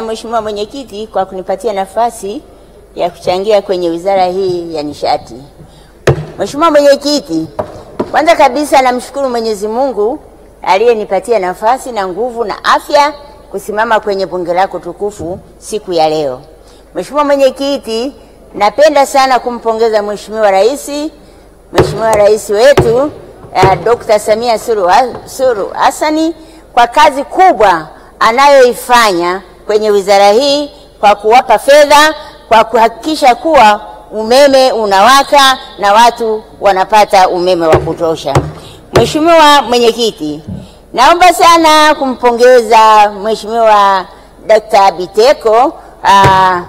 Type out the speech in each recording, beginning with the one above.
Mheshimiwa Mwenyekiti kwa kunipatia nafasi ya kuchangia kwenye wizara hii ya nishati. Mheshimiwa Mwenyekiti, kwanza kabisa namshukuru Mwenyezi Mungu aliyenipatia nafasi na nguvu na afya kusimama kwenye bunge lako tukufu siku ya leo. Mheshimiwa Mwenyekiti, napenda sana kumpongeza Mheshimiwa Rais wetu Dr. Samia Suluhu Hassan kwa kazi kubwa anayoifanya kwenye wizara hii kwa kuwapa fedha kwa kuhakikisha kuwa umeme unawaka na watu wanapata umeme wa kutosha. Mheshimiwa Mwenyekiti, naomba sana kumpongeza Mheshimiwa Dr. Biteko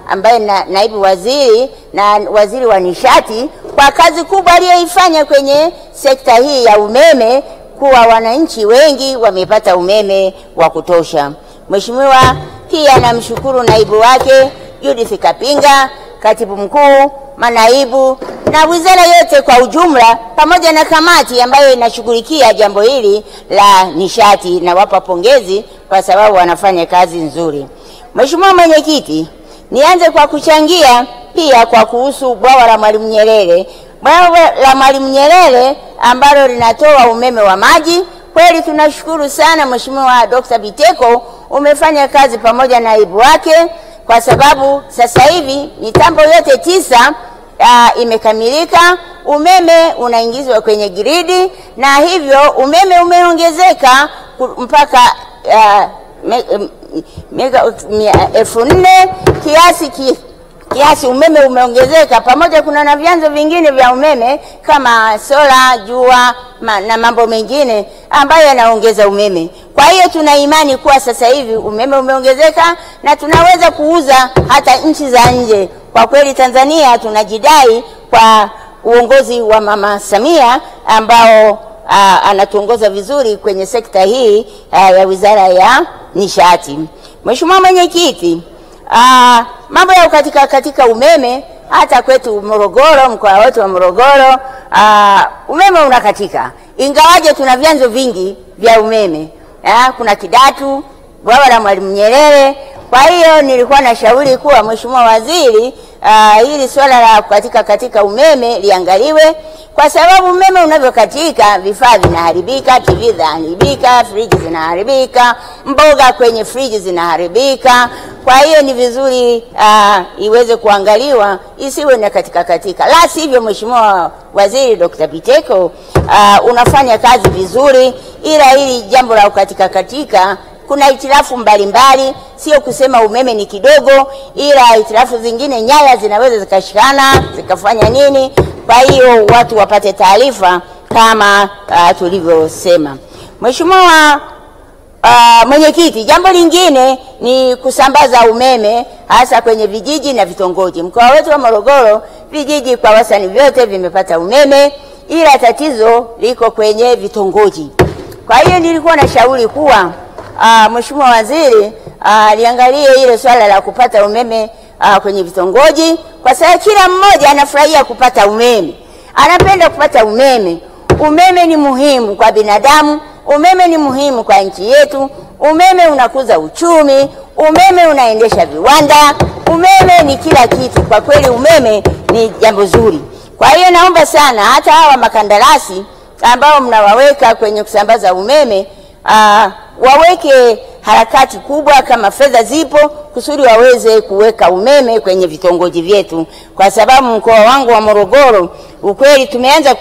ambaye naibu waziri na waziri wa nishati kwa kazi kubwa aliyoifanya kwenye sekta hii ya umeme, kuwa wananchi wengi wamepata umeme wa kutosha. Mheshimiwa, pia namshukuru naibu wake Judith Kapinga, katibu mkuu, manaibu na wizara yote kwa ujumla, pamoja na kamati ambayo inashughulikia jambo hili la nishati, na wapa pongezi kwa sababu wanafanya kazi nzuri. Mheshimiwa Mwenyekiti, nianze kwa kuchangia pia kwa kuhusu bwawa la Mwalimu Nyerere. Bwawa la Mwalimu Nyerere ambalo linatoa umeme wa maji. Kweli tunashukuru sana Mheshimiwa Dr. Biteko, umefanya kazi pamoja na naibu wake, kwa sababu sasa hivi mitambo yote 9 imekamilika, umeme unaingizwa kwenye gridi, na hivyo umeme umeongezeka mpaka mega 1000 kiasi umeme umeongezeka, pamoja kuna na vyanzo vingine vya umeme kama sola, jua na mambo mengine ambayo yanaongeza umeme. Kwa hiyo tuna imani kuwa sasa hivi umeme umeongezeka na tunaweza kuuza hata nchi za nje. Kwa kweli Tanzania tunajidai kwa uongozi wa Mama Samia ambao anatuongoza vizuri kwenye sekta hii ya wizara ya nishati. Mheshimiwa Mwenyekiti, mambo ya katika umeme hata kwetu Morogoro, mkoa wetu wa Morogoro, umeme unakatika, ingawaje tuna vyanzo vingi vya umeme. Kuna Kidatu, bwawa la Mwalimu Nyerere. Kwa hiyo nilikuwa na shauri kuwa Mheshimiwa Waziri, hili swala la katika umeme liangaliwe, kwa sababu umeme unavyokatika vifaa vinaharibika, TV zinaharibika, friji zinaharibika, mboga kwenye friji zinaharibika. Kwa hiyo ni vizuri iweze kuangaliwa isiwe na katika. La sivyo Mheshimiwa Waziri Dr. Biteko, unafanya kazi vizuri, ila hili jambo la katika kuna hitilafu mbalimbali, sio kusema umeme ni kidogo, ila hitilafu zingine nyaya zinaweza zikashikana zikafanya nini. Kwa hiyo watu wapate taarifa kama tulivyosema. Mheshimiwa Mwenyekiti, jambo lingine ni kusambaza umeme hasa kwenye vijiji na vitongoji. Mkoa wetu wa Morogoro vijiji kwa wastani vyote vimepata umeme, ila tatizo liko kwenye vitongoji. Kwa hiyo nilikuwa na shauri kuwa Mheshimiwa Waziri liangalie ile swala la kupata umeme kwenye vitongoji, kwa sababu kila mmoja anafurahia kupata umeme, anapenda kupata umeme. Umeme ni muhimu kwa binadamu, umeme ni muhimu kwa nchi yetu, umeme unakuza uchumi, umeme unaendesha viwanda, umeme ni kila kitu. Kwa kweli umeme ni jambo zuri. Kwa hiyo naomba sana hata hawa makandarasi ambao mnawaweka kwenye kusambaza umeme, waweke harakati kubwa kama fedha zipo kusudi waweze kuweka umeme kwenye vitongoji vyetu, kwa sababu mkoa wangu wa Morogoro ukweli mmeanza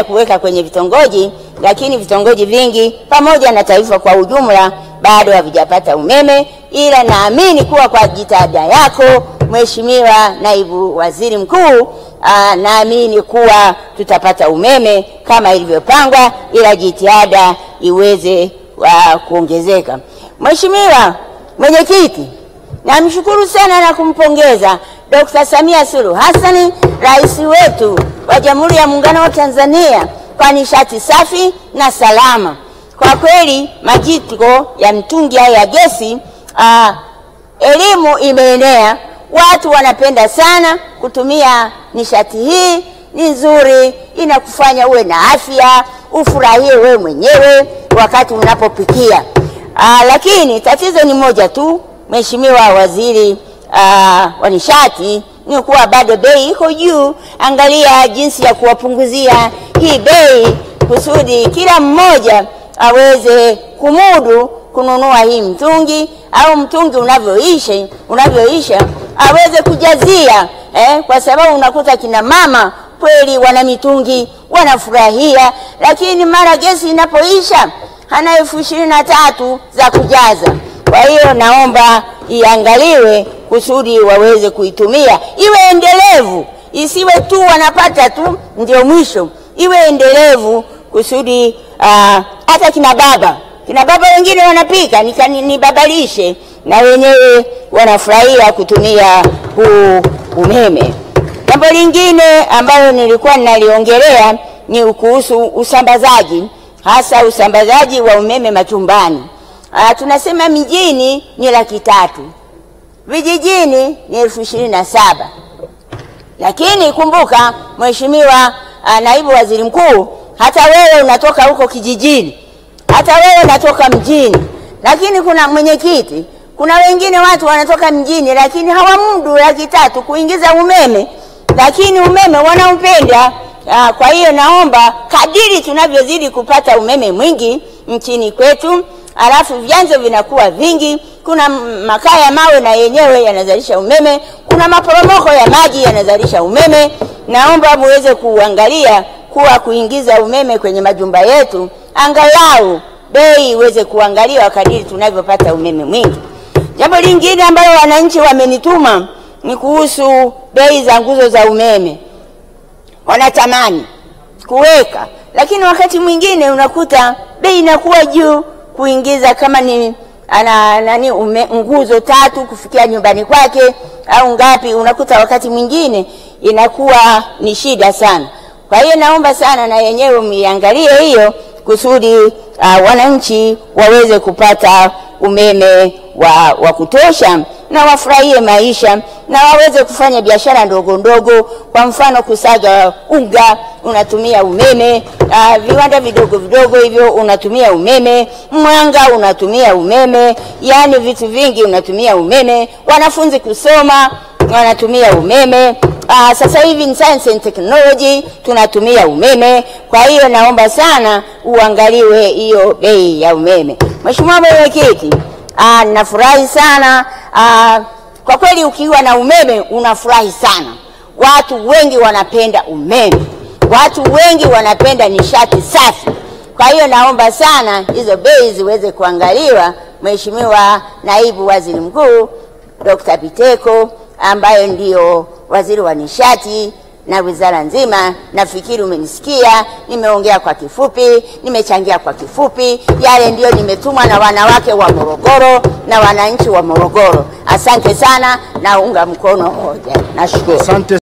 kuweka kwenye vitongoji, lakini vitongoji vingi pamoja na taifa kwa ujumla bado havijapata umeme. Ila naamini kuwa kwa jitihada yako Mheshimiwa Naibu Waziri Mkuu, naamini kuwa tutapata umeme kama ilivyopangwa, ila jitihada iweze kuongezeka. Mheshimiwa Mwenyekiti, namshukuru sana na kumpongeza Dr. Samia Suluhu Hassan, rais wetu wa Jamhuri ya Muungano wa Tanzania, kwa nishati safi na salama. Kwa kweli majiko ya mtungi ya gesi, elimu imeenea, watu wanapenda sana kutumia nishati hii. Ni nzuri, inakufanya uwe na afya, ufurahie wewe mwenyewe wakati unapopikia. Lakini tatizo ni moja tu Mheshimiwa Waziri wa Nishati ni kuwa bado bei iko juu. Angalia jinsi ya kuwapunguzia hii bei kusudi kila mmoja aweze kumudu kununua hii mtungi, au mtungi unavyoisha aweze kujazia, kwa sababu unakuta kina mama kweli wana mitungi wanafurahia, lakini mara gesi inapoisha hana 23,000 za kujaza. Kwa hiyo naomba iangaliwe kusudi waweze kuitumia, iwe endelevu, isiwe tu wanapata tu ndio mwisho, iwe endelevu kusudi hata kina baba wengine wanapika ni babalishe na wenyewe wanafurahia kutumia huu umeme. Jambo lingine ambalo nilikuwa ninaliongelea ni kuhusu usambazaji, hasa usambazaji wa umeme majumbani. Tunasema mijini ni 300,000, vijijini ni 27,000. Lakini kumbuka Mheshimiwa Naibu Waziri Mkuu, hata wewe unatoka huko kijijini, hata wewe unatoka mjini, lakini kuna mwenyekiti, kuna wengine watu wanatoka mjini lakini hawamudu 300,000 kuingiza umeme, lakini umeme wanaupenda. Kwa hiyo naomba kadiri tunavyozidi kupata umeme mwingi nchini kwetu, alafu vyanzo vinakuwa vingi, kuna makaa ya mawe na yenyewe yanazalisha umeme, kuna maporomoko ya maji yanazalisha umeme, naomba muweze kuangalia kuwa kuingiza umeme kwenye majumba yetu, angalau bei iweze kuangaliwa kadiri tunavyopata umeme mwingi. Jambo lingine ambalo wananchi wamenituma ni kuhusu bei za nguzo za umeme. Wanatamani kuweka, lakini wakati mwingine unakuta bei inakuwa juu kuingiza, kama ni nguzo 3 kufikia nyumbani kwake au ngapi, unakuta wakati mwingine inakuwa ni shida sana. Kwa hiyo naomba sana na yenyewe miangalie hiyo kusudi wananchi waweze kupata umeme wa kutosha na wafurahie maisha na waweze kufanya biashara ndogo ndogo. Kwa mfano kusaga unga unatumia umeme, viwanda vidogo vidogo hivyo unatumia umeme, mwanga unatumia umeme, yani vitu vingi unatumia umeme. Wanafunzi kusoma wanatumia umeme. Sasa hivi in science and technology tunatumia umeme. Kwa hiyo naomba sana uangaliwe hiyo bei ya umeme. Mheshimiwa Mwenyekiti, nafurahi sana. Kwa kweli ukiwa na umeme unafurahi sana. Watu wengi wanapenda umeme. Watu wengi wanapenda nishati safi. Kwa hiyo naomba sana hizo bei ziweze kuangaliwa. Mheshimiwa Naibu Waziri Mkuu Dr. Biteko ambaye ndio Waziri wa Nishati na wizara nzima, nafikiri umenisikia, nimeongea kwa kifupi, nimechangia kwa kifupi, yale ndio nimetumwa na wanawake wa Morogoro na wananchi wa Morogoro. Asante sana, naunga mkono hoja. Nashukuru.